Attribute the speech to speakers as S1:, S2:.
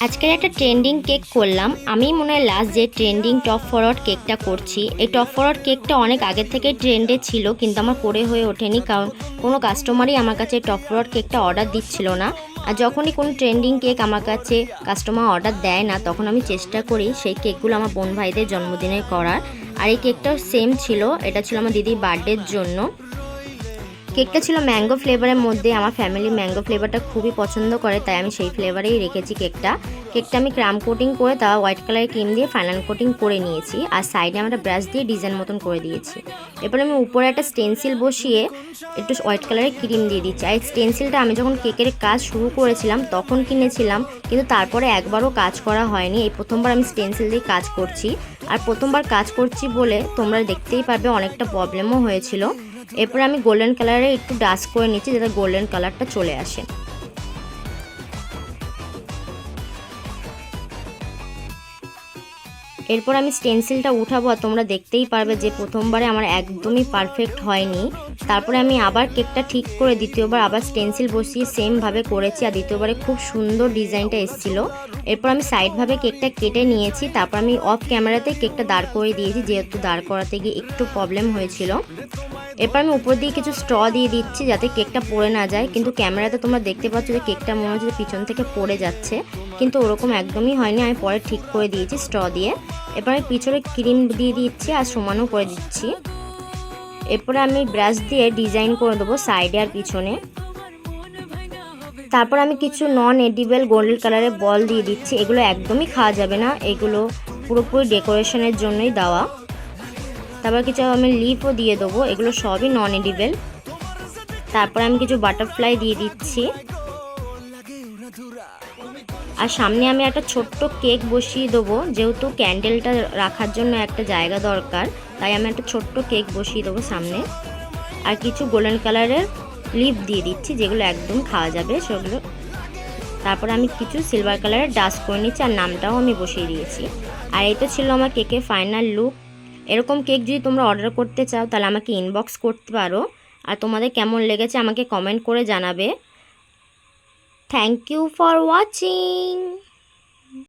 S1: আজকের একটা trending cake করলাম। আমি মনে হয় লাস্ট যে ট্রেন্ডিং টপ ফরওয়ার্ড কেকটা করছি। এই টপ ফরওয়ার্ড কেকটা অনেক আগে থেকে ট্রেন্ডে ছিল, কিন্তু আমার করে হয়ে ওঠেনি, কারণ কোনো কাস্টমারই আমার কাছে টপ ফরওয়ার্ড কেকটা অর্ডার দিচ্ছিল না। আর যখনই কোনো ট্রেন্ডিং কেক আমার কাছে কাস্টমার অর্ডার দেয় না, তখন আমি চেষ্টা করি সেই কেকগুলো আমার বোন ভাইদের জন্মদিনে করার। আর এই কেকটাও সেম ছিল, এটা ছিল আমার দিদির বার্থডের জন্য। কেকটা ছিল ম্যাঙ্গো ফ্লেভারের মধ্যে। আমার ফ্যামিলি ম্যাঙ্গো ফ্লেভারটা খুবই পছন্দ করে, তাই আমি সেই ফ্লেভারেই রেখেছি কেকটা। আমি ক্রাম কোটিং করে তা হোয়াইট কালারের ক্রিম দিয়ে ফাইনাল কোটিং করে নিয়েছি, আর সাইডে আমরা ব্রাশ দিয়ে ডিজাইন মতন করে দিয়েছি। এরপর আমি উপরে একটা স্টেন্সিল বসিয়ে একটু হোয়াইট কালারের ক্রিম দিয়ে দিচ্ছি। আর এই স্টেন্সিলটা আমি যখন কেকের কাজ শুরু করেছিলাম তখন কিনেছিলাম, কিন্তু তারপরে একবারও কাজ করা হয়নি। এই প্রথমবার আমি স্টেন্সিল দিয়ে কাজ করছি, আর প্রথমবার কাজ করছি বলে তোমরা দেখতেই পারবে অনেকটা প্রবলেমও হয়েছিল। এরপর আমি গোল্ডেন কালারে একটু ডাস্ট করে নিচ্ছি, যাতে গোল্ডেন কালারটা চলে আসে। এরপর আমি স্টেন্সিলটা উঠাবো, আর তোমরা দেখতেই পারবে যে প্রথমবারে আমার একদমই পারফেক্ট হয়নি। তারপরে আমি আবার কেকটা ঠিক করে দ্বিতীয়বার আবার স্টেন্সিল বসিয়ে সেমভাবে করেছি, আর দ্বিতীয়বারে খুব সুন্দর ডিজাইনটা এসেছিল। এরপর আমি সাইডভাবে কেকটা কেটে নিয়েছি। তারপর আমি অফ ক্যামেরাতে কেকটা দাঁড় করে দিয়েছি, যেহেতু দাঁড় করাতে গিয়ে একটু প্রবলেম হয়েছিল। এরপর আমি উপর দিয়ে কিছু স্ট্র দিয়ে দিচ্ছি যাতে কেকটা পড়ে না যায়, কিন্তু ক্যামেরাতে তোমরা দেখতে পাচ্ছ যে কেকটা মনে হচ্ছে পিছন থেকে পড়ে যাচ্ছে, কিন্তু ওরকম একদমই হয়নি। আমি পরে ঠিক করে দিয়েছি স্ট্র দিয়ে। এরপর আমি পিছনে ক্রিম দিয়ে দিচ্ছি আর সমানও করে দিচ্ছি। এরপরে আমি ব্রাশ দিয়ে ডিজাইন করে দেবো সাইডে আর পিছনে। তারপর আমি কিছু নন এডিবল গোল্ডেন কালারের বল দিয়ে দিচ্ছি। এগুলো একদমই খাওয়া যাবে না, এগুলো পুরোপুরি ডেকোরেশনের জন্যই দেওয়া। তারপর কিছু আমি লিফও দিয়ে দেবো, এগুলো সবই নন এডিবল। তারপর আমি কিছু বাটারফ্লাই দিয়ে দিচ্ছি, আর সামনে আমি একটা ছোট্ট কেক বসিয়ে দেবো। যেহেতু ক্যান্ডেলটা রাখার জন্য একটা জায়গা দরকার, তাই আমি একটা ছোট্ট কেক বসিয়ে দেবো সামনে। আর কিছু গোল্ডেন কালারের লিফ দিয়ে দিচ্ছি, যেগুলো একদম খাওয়া যাবে সেগুলো। তারপর আমি কিছু সিলভার কালারের ডাস্ট করে নিচ্ছি, আর নামটাও আমি বসিয়ে দিয়েছি। আর এই তো ছিল আমার কেকের ফাইনাল লুক। এরকম কেক যদি তোমরা অর্ডার করতে চাও তাহলে আমাকে ইনবক্স করতে পারো, আর তোমাদের কেমন লেগেছে আমাকে কমেন্ট করে জানাবে। Thank you for watching.